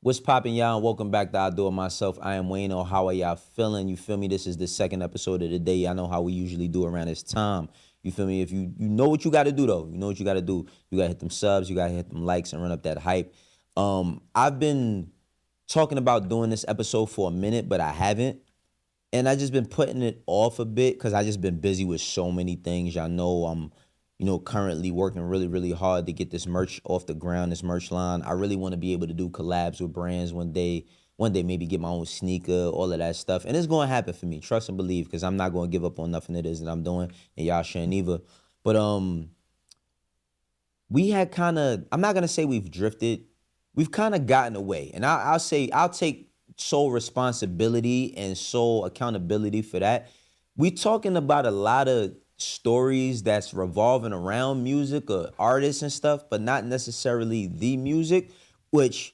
What's poppin', y'all? And welcome back to I Do It Myself. I am Wayno. How are y'all feeling? You feel me? This is the second episode of the day. I know how we usually do around this time. You feel me? If you know what you got to do though, you know what you got to do. You got to hit them subs. You got to hit them likes and run up that hype. I've been talking about doing this episode for a minute, but I haven't, and I just been putting it off a bit because I just been busy with so many things. Y'all know I'm, currently working really, really hard to get this merch off the ground, this merch line. I really want to be able to do collabs with brands one day maybe get my own sneaker, all of that stuff. And it's going to happen for me. Trust and believe, because I'm not going to give up on nothing it is that I'm doing, and y'all shouldn't either. But we had kind of, I'm not going to say we've drifted. We've kind of gotten away. And I'll say I'll take sole responsibility and sole accountability for that. We talking about a lot of stories that's revolving around music or artists and stuff, but not necessarily the music, which,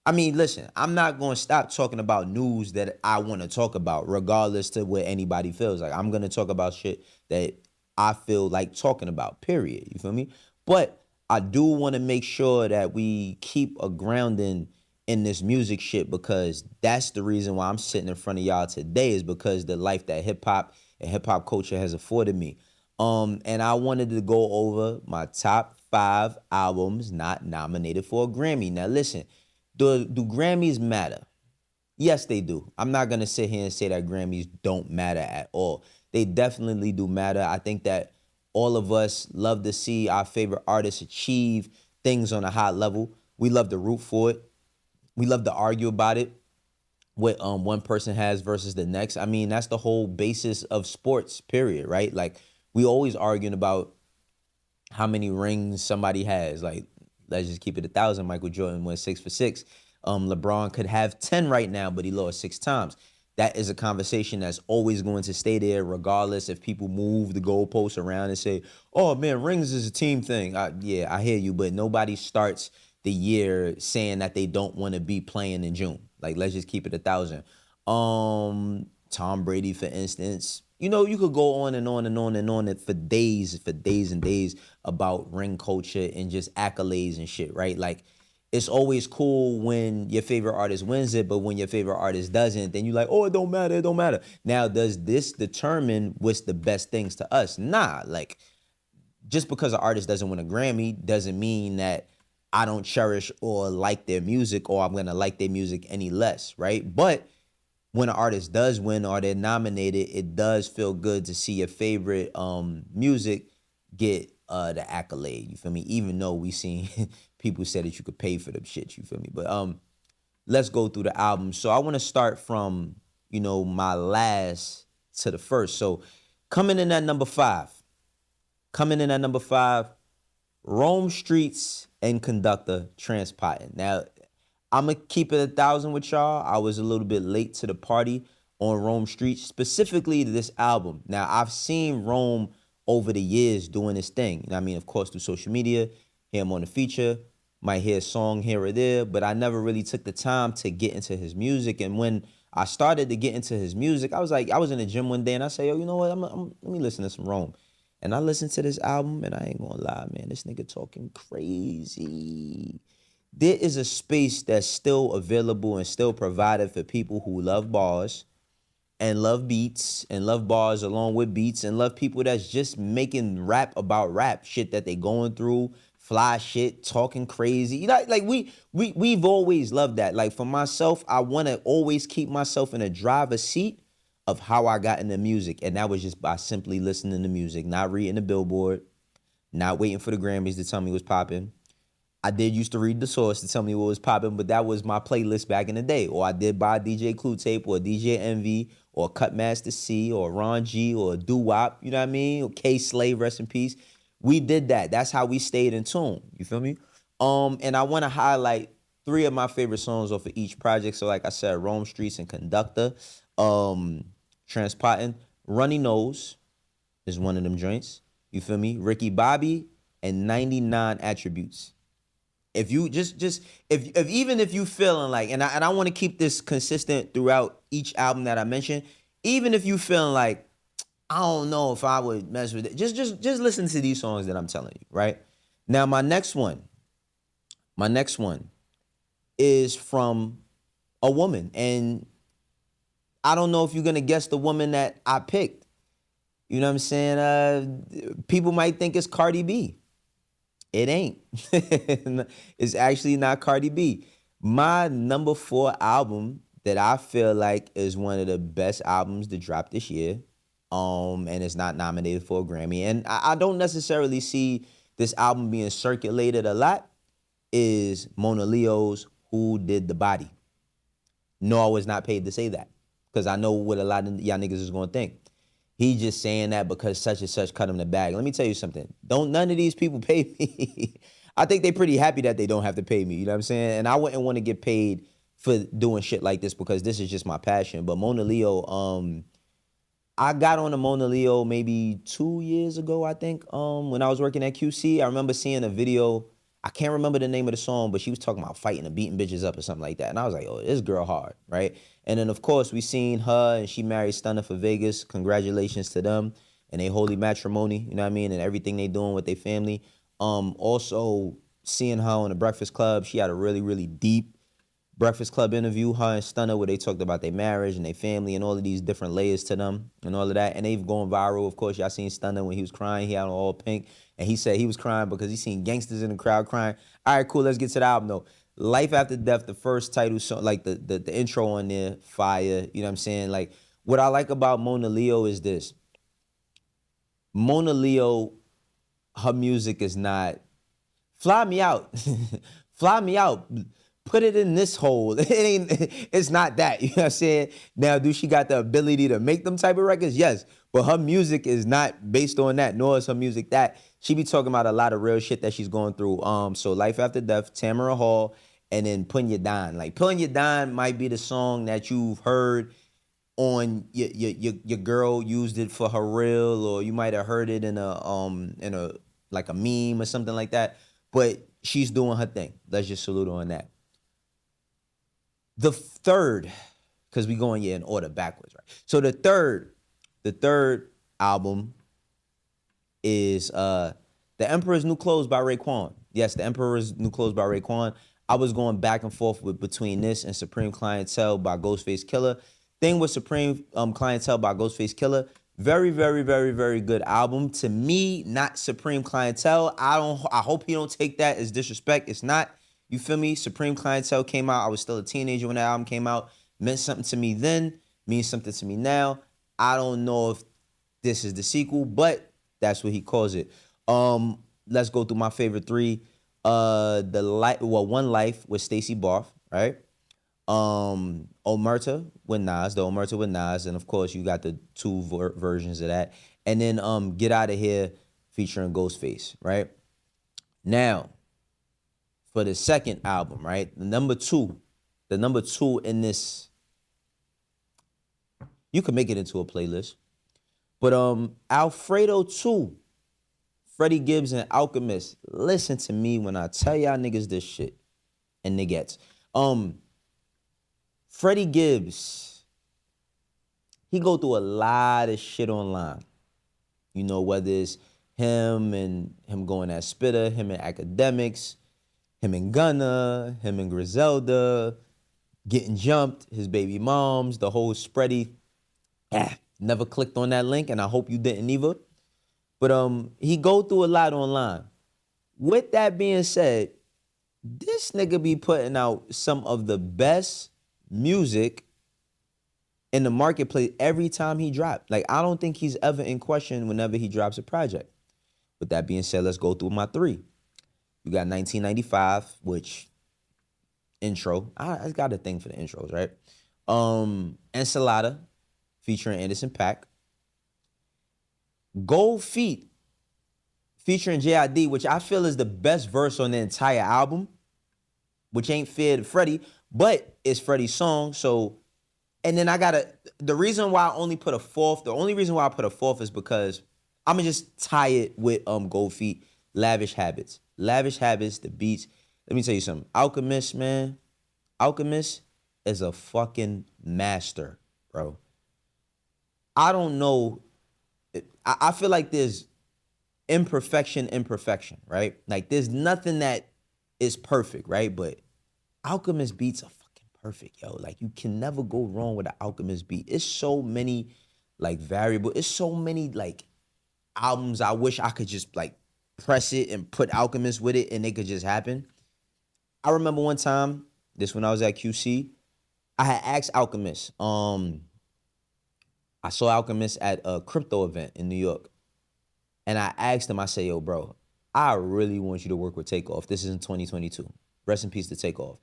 I mean, listen, I'm not going to stop talking about news that I want to talk about, regardless to what anybody feels like. I'm going to talk about shit that I feel like talking about, period. You feel me? But I do want to make sure that we keep a grounding in this music shit, because that's the reason why I'm sitting in front of y'all today, is because the life that hip hop and hip hop culture has afforded me. And I wanted to go over my top 5 albums not nominated for a Grammy. Now listen, do Grammys matter? Yes, they do. I'm not gonna sit here and say that Grammys don't matter at all. They definitely do matter. I think that all of us love to see our favorite artists achieve things on a high level. We love to root for it. We love to argue about it, what one person has versus the next. I mean, that's the whole basis of sports, period, right? Like, we always arguing about how many rings somebody has. Like, let's just keep it 1,000. Michael Jordan went 6 for 6. LeBron could have 10 right now, but he lost 6 times. That is a conversation that's always going to stay there, regardless if people move the goalposts around and say, oh man, rings is a team thing. Yeah, I hear you, but nobody starts the year saying that they don't want to be playing in June. Like, let's just keep it 1,000. Tom Brady, for instance, you could go on and on and on and on for days and days about ring culture and just accolades and shit, right? Like, it's always cool when your favorite artist wins it, but when your favorite artist doesn't, then you're like, oh, it don't matter, it don't matter. Now, does this determine what's the best things to us? Nah, like, just because an artist doesn't win a Grammy doesn't mean that I don't cherish or like their music, or I'm gonna like their music any less, right? But when an artist does win or they're nominated, it does feel good to see your favorite music get the accolade. You feel me? Even though we seen people say that you could pay for them shit. You feel me? But let's go through the album. So I want to start from my last to the first. So coming in at number 5, Rome Streetz and Conductor, Transpotting. Now, I'm going to keep it 1,000 with y'all. I was a little bit late to the party on Rome Streetz, specifically to this album. Now, I've seen Rome over the years doing this thing. You know what I mean? Of course, through social media, hear him on the feature, might hear a song here or there, but I never really took the time to get into his music. And when I started to get into his music, I was in the gym one day and I say, yo, you know what? Let me listen to some Rome. And I listened to this album, and I ain't gonna lie, man, this nigga talking crazy. There is a space that's still available and still provided for people who love bars and love beats and love bars along with beats and love people that's just making rap about rap, shit that they going through, fly shit, talking crazy. Like we've always loved that. Like, for myself, I want to always keep myself in a driver's seat of how I got into music, and that was just by simply listening to music, not reading the Billboard, not waiting for the Grammys to tell me what's popping. I did used to read the source to tell me what was popping, but that was my playlist back in the day. Or I did buy a DJ Clue tape or a DJ Envy or Cutmaster C or Ron G or Doo Wop, you know what I mean? Or K Slave, rest in peace. We did that. That's how we stayed in tune. You feel me? And I want to highlight 3 of my favorite songs off of each project. So like I said, Rome Streetz and Conductor. Transpotting. Runny Nose is one of them joints. You feel me? Ricky Bobby and 99 Attributes. If you if even if you feeling like, and I want to keep this consistent throughout each album that I mentioned, even if you feeling like, I don't know if I would mess with it, just listen to these songs that I'm telling you, right? Now my next one is from a woman. And I don't know if you're going to guess the woman that I picked. You know what I'm saying? People might think it's Cardi B. It ain't. It's actually not Cardi B. My number 4 album that I feel like is one of the best albums to drop this year, and it's not nominated for a Grammy. And I don't necessarily see this album being circulated a lot, is Monaleo's Who Did the Body. No, I was not paid to say that, because I know what a lot of y'all niggas is going to think. He just saying that because such and such cut him the bag. Let me tell you something. Don't none of these people pay me. I think they pretty happy that they don't have to pay me. You know what I'm saying? And I wouldn't want to get paid for doing shit like this because this is just my passion. But Monaleo, I got on a Monaleo maybe 2 years ago, I think, when I was working at QC. I remember seeing a video. I can't remember the name of the song, but she was talking about fighting and beating bitches up or something like that. And I was like, oh, this girl hard, right? And then, of course, we seen her, and she married Stunner for Vegas. Congratulations to them and they holy matrimony, you know what I mean, and everything they doing with their family. Also, seeing her on the Breakfast Club, she had a really, really deep Breakfast Club interview, her and Stunner, where they talked about their marriage and their family and all of these different layers to them and all of that. And they've gone viral. Of course, y'all seen Stunner when he was crying. He had on all pink. And he said he was crying because he seen gangsters in the crowd crying. All right, cool. Let's get to the album, though. Life After Death, the first title song, like the intro on there, fire. You know what I'm saying? Like, what I like about Monaleo is this. Monaleo, her music is not, fly me out. Fly me out. Put it in this hole. It's not that. You know what I'm saying? Now, do she got the ability to make them type of records? Yes. But her music is not based on that, nor is her music that. She be talking about a lot of real shit that she's going through. So Life After Death, Tamara Hall, and then Putting You Down. Like, Putting You Down might be the song that you've heard on your girl used it for her reel, or you might have heard it in a like a meme or something like that. But she's doing her thing. Let's just salute her on that. The third, because we going in order backwards, right? So the third album is The Emperor's New Clothes by Raekwon. Yes, The Emperor's New Clothes by Raekwon. I was going back and forth between this and Supreme Clientele by Ghostface Killah. Thing with Supreme Clientele by Ghostface Killah, very, very, very, very good album. To me, not Supreme Clientele. I hope he don't take that as disrespect. It's not. You feel me? Supreme Clientele came out. I was still a teenager when that album came out. Meant something to me then. Means something to me now. I don't know if this is the sequel, but that's what he calls it. Let's go through my favorite 3. One Life with Stacey Barth, right? Omerta with Nas, the Omerta with Nas, and of course you got the 2 versions of that. And then Get Out of Here featuring Ghostface, right? Now, for the second album, right? The number two in this, you can make it into a playlist. But Alfredo 2, Freddie Gibbs and Alchemist. Listen to me when I tell y'all niggas this shit. And niggas. Freddie Gibbs, he go through a lot of shit online. You know, whether it's him and him going at Spitter, him and Academics, him and Gunna, him and Griselda, getting jumped, his baby moms, the whole spready. Never clicked on that link, and I hope you didn't either. But he go through a lot online. With that being said, this nigga be putting out some of the best music in the marketplace every time he drops. Like, I don't think he's ever in question whenever he drops a project. With that being said, let's go through my 3. You got 1995, which intro. I got a thing for the intros, right? Enchilada, featuring Anderson .Paak. Gold Feet, featuring J.I.D., which I feel is the best verse on the entire album, which ain't fair to Freddie, but it's Freddie's song. So, and then the reason why I only put a 4th, the only reason why I put a 4th is because I'm going to just tie it with Gold Feet, Lavish Habits. Lavish Habits, the beats. Let me tell you something. Alchemist, man. Alchemist is a fucking master, bro. I don't know. I feel like there's imperfection, right? Like, there's nothing that is perfect, right? But Alchemist beats are fucking perfect, yo. Like you can never go wrong with an Alchemist beat. It's so many like variable. It's so many like albums I wish I could just like press it and put Alchemist with it and it could just happen. I remember one time, this when I was at QC, I had asked Alchemist. I saw Alchemist at a crypto event in New York. And I asked him, I said, yo, bro, I really want you to work with Takeoff. This is in 2022. Rest in peace to Takeoff.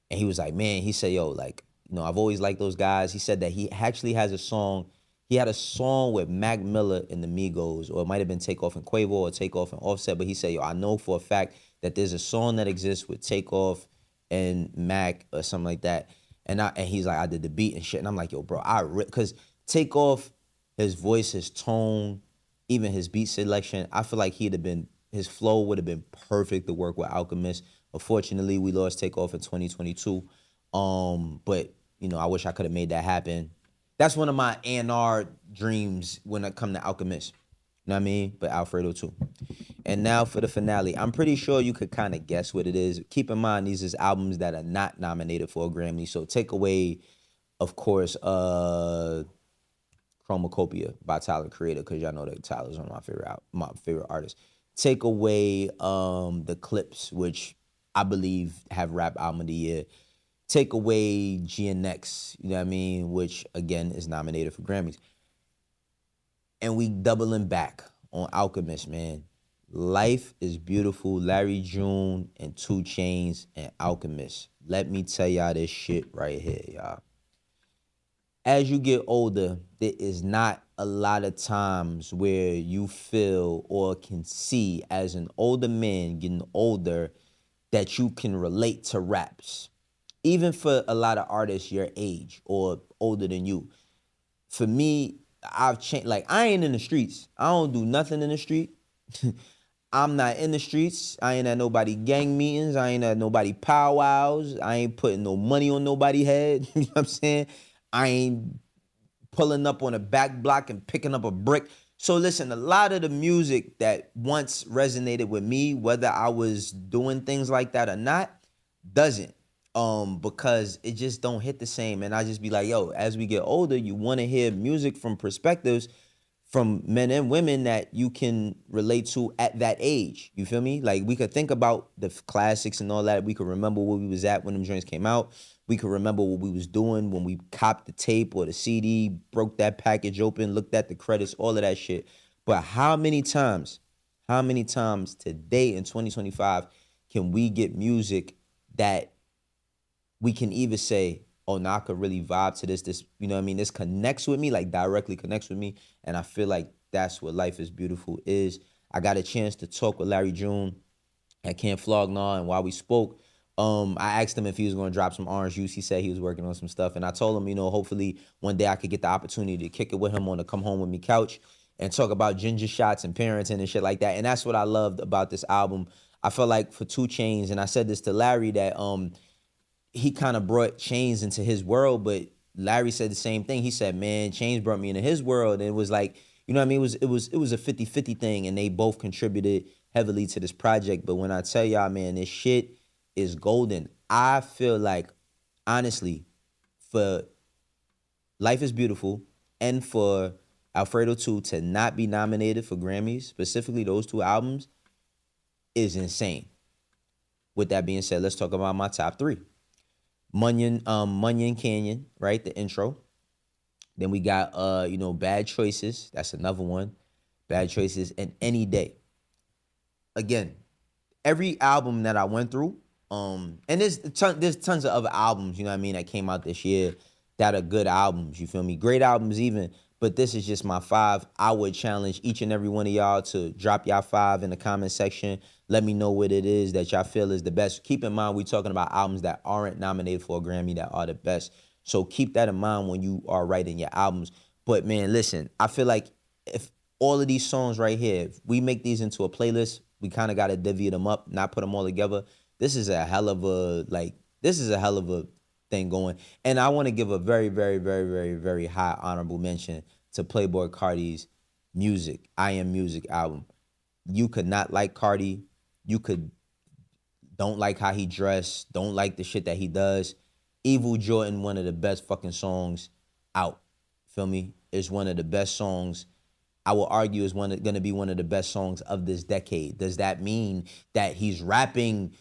And he was like, man, he said, yo, like, I've always liked those guys. He said that he actually has a song. He had a song with Mac Miller and the Migos, or it might have been Takeoff and Quavo or Takeoff and Offset. But he said, yo, I know for a fact that there's a song that exists with Takeoff and Mac or something like that. And he's like, I did the beat and shit. And I'm like, yo, bro, because Takeoff, his voice, his tone, even his beat selection, I feel like his flow would have been perfect to work with Alchemist. Unfortunately, we lost Takeoff in 2022. But, I wish I could have made that happen. That's one of my A&R dreams when it come to Alchemist. You know what I mean? But Alfredo too. And now for the finale. I'm pretty sure you could kind of guess what it is. Keep in mind, these is albums that are not nominated for a Grammy. So take away, of course, Chromacopia by Tyler Creator, because y'all know that Tyler's one of my favorite artists. Take away the Clips, which I believe have Rap Album of the Year. Take away GNX, you know what I mean, which again is nominated for Grammys. And we doubling back on Alchemist, man. Life is Beautiful, Larry June, and 2 Chainz and Alchemist. Let me tell y'all this shit right here, y'all. As you get older, there is not a lot of times where you feel or can see as an older man getting older that you can relate to raps. Even for a lot of artists your age or older than you. For me, I've changed. Like, I ain't in the streets. I don't do nothing in the street. I'm not in the streets. I ain't at nobody gang meetings. I ain't at nobody powwows. I ain't putting no money on nobody's head. You know what I'm saying? I ain't pulling up on a back block and picking up a brick. So listen, a lot of the music that once resonated with me, whether I was doing things like that or not, doesn't. Because it just don't hit the same. And I just be like, yo, as we get older, you want to hear music from perspectives from men and women that you can relate to at that age. You feel me? Like, we could think about the classics and all that. We could remember where we was at when them joints came out. We could remember what we was doing when we copped the tape or the CD, broke that package open, looked at the credits, all of that shit. But how many times today in 2025 can we get music that we can either say, oh, now I could really vibe to this, you know what I mean? This connects with me, like directly connects with me. And I feel like that's what Life is Beautiful is. I got a chance to talk with Larry June at Camp Flog Gnaw, and while we spoke, I asked him if he was going to drop some orange juice. He said he was working on some stuff. And I told him, hopefully one day I could get the opportunity to kick it with him on the Come Home With Me couch and talk about ginger shots and parenting and shit like that. And that's what I loved about this album. I felt like for 2 Chainz, and I said this to Larry, that he kind of brought Chainz into his world, but Larry said the same thing. He said, man, Chainz brought me into his world. And it was like, you know what I mean? It was a 50-50 thing, and they both contributed heavily to this project. But when I tell y'all, man, this shit is golden. I feel like, honestly, for Life is Beautiful and for Alfredo 2 to not be nominated for Grammys, specifically those 2 albums, is insane. With that being said, let's talk about my top 3. Munyon Canyon, right? The intro. Then we got Bad Choices. That's another one. Bad Choices and Any Day. Again, every album that I went through, and there's tons of other albums, you know what I mean, that came out this year that are good albums, you feel me? Great albums even, but this is just my 5. I would challenge each and every one of y'all to drop y'all 5 in the comment section. Let me know what it is that y'all feel is the best. Keep in mind, we're talking about albums that aren't nominated for a Grammy that are the best. So keep that in mind when you are writing your albums. But man, listen, I feel like if all of these songs right here, if we make these into a playlist, we kind of got to divvy them up, not put them all together. This is a hell of a thing going. And I want to give a very, very, very, very, very high honorable mention to Playboi Carti's Music, I Am Music album. You could not like Carti. You could don't like how he dressed, don't like the shit that he does. Evil Jordan, one of the best fucking songs out. Feel me? It's one of the best songs. I will argue is gonna be one of the best songs of this decade. Does that mean that he's rapping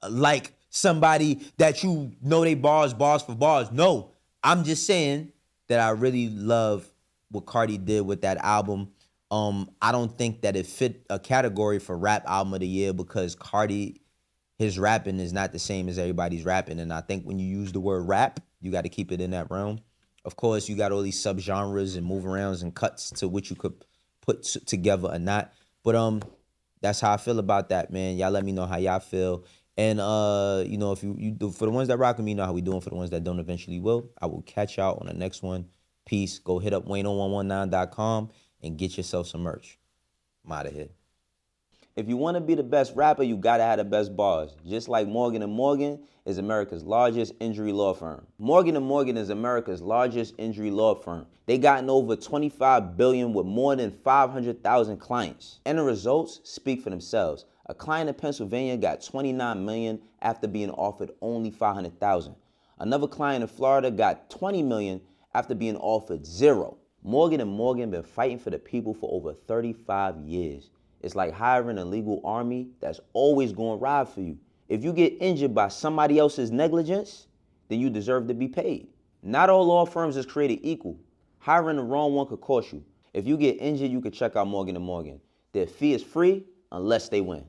like somebody that you know they bars for bars? No. I'm just saying that I really love what Carti did with that album. I don't think that it fit a category for rap album of the year because Carti, his rapping is not the same as everybody's rapping. And I think when you use the word rap, you got to keep it in that realm. Of course, you got all these subgenres and move arounds and cuts to which you could put together or not. But that's how I feel about that, man. Y'all let me know how y'all feel. And you know, if you do, for the ones that rock with me, you know how we doing. For the ones that don't, eventually will. I will catch y'all on the next one. Peace. Go hit up Wayno119.com and get yourself some merch. I'm out of here. If you want to be the best rapper, you gotta have the best bars. Just like Morgan & Morgan is America's largest injury law firm. Morgan & Morgan is America's largest injury law firm. They gotten over $25 billion with more than 500,000 clients. And the results speak for themselves. A client in Pennsylvania got $29 million after being offered only $500,000. Another client in Florida got $20 million after being offered $0. Morgan & Morgan been fighting for the people for over 35 years. It's like hiring a legal army that's always going to ride for you. If you get injured by somebody else's negligence, then you deserve to be paid. Not all law firms is created equal. Hiring the wrong one could cost you. If you get injured, you could check out Morgan & Morgan. Their fee is free unless they win.